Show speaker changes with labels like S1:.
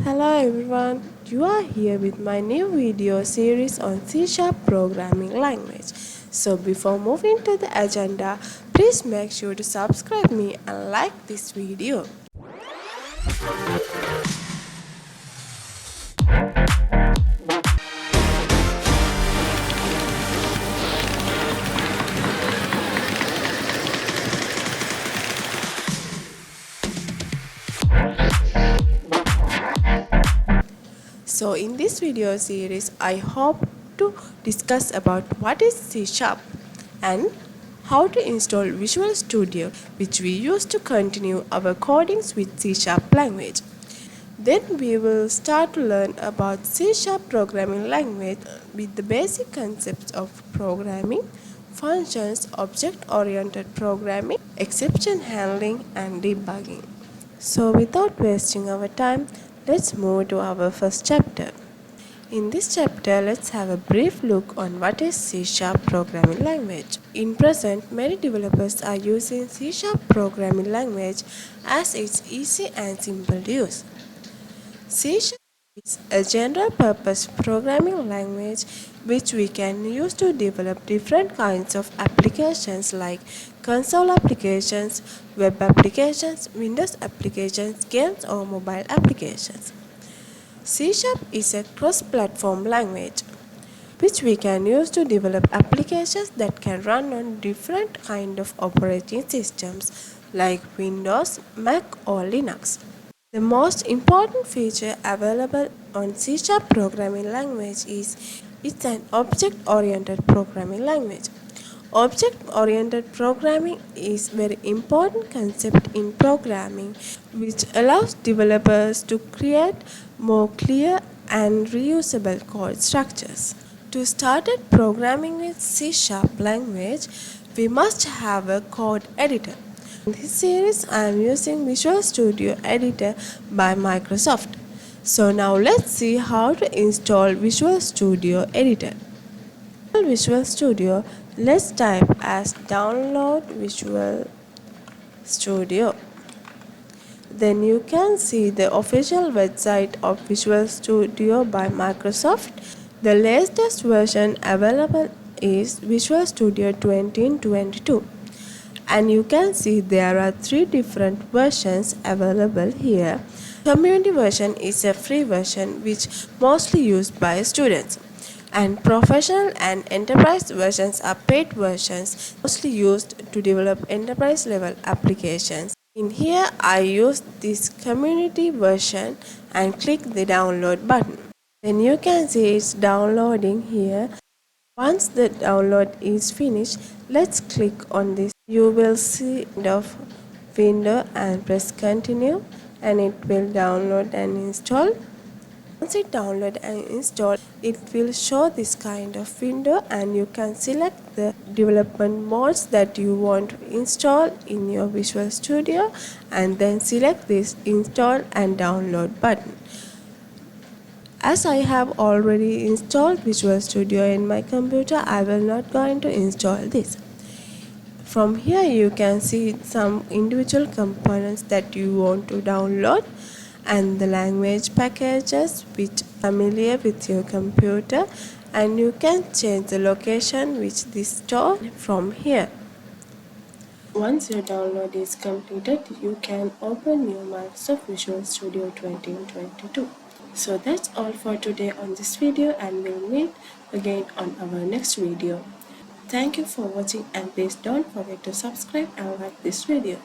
S1: Hello everyone, you are here with my new video series on C# programming language. So before moving to the agenda, please make sure to subscribe me and like this video. So in this video series, I hope to discuss about what is C# and how to install Visual Studio, which we use to continue our codings with C# language. Then we will start to learn about C# programming language with the basic concepts of programming, functions, object-oriented programming, exception handling, and debugging. So without wasting our time, let's move to our first chapter. In this chapter, let's have a brief look on what is C# programming language. In present, many developers are using C# programming language as it's easy and simple to use. C# is a general-purpose programming language which we can use to develop different kinds of applications like console applications, web applications, Windows applications, games or mobile applications. C# is a cross-platform language which we can use to develop applications that can run on different kinds of operating systems like Windows, Mac or Linux. The most important feature available on C# programming language is it's an object-oriented programming language. Object-oriented programming is a very important concept in programming which allows developers to create more clear and reusable code structures. To start programming with C# language, we must have a code editor. In this series, I am using Visual Studio Editor by Microsoft. So now let's see how to install Visual Studio Editor. Visual Studio, let's type as download Visual Studio. Then you can see the official website of Visual Studio by Microsoft. The latest version available is Visual Studio 2022. And you can see there are 3 different versions available here. Community version is a free version which mostly used by students. And professional and enterprise versions are paid versions mostly used to develop enterprise level applications. In here I use this community version and click the download button. Then you can see it's downloading here. Once the download is finished, let's click on this. You will see the window and press continue and it will download and install. Once it download and install, it will show this kind of window and you can select the development modes that you want to install in your Visual Studio and then select this install and download button. As I have already installed Visual Studio in my computer, I will not going to install this. From here you can see some individual components that you want to download and the language packages which are familiar with your computer, and you can change the location which this store from here. Once your download is completed, you can open your Microsoft Visual Studio 2022. So that's all for today on this video, and we'll meet again on our next video. Thank you for watching, and please don't forget to subscribe and like this video.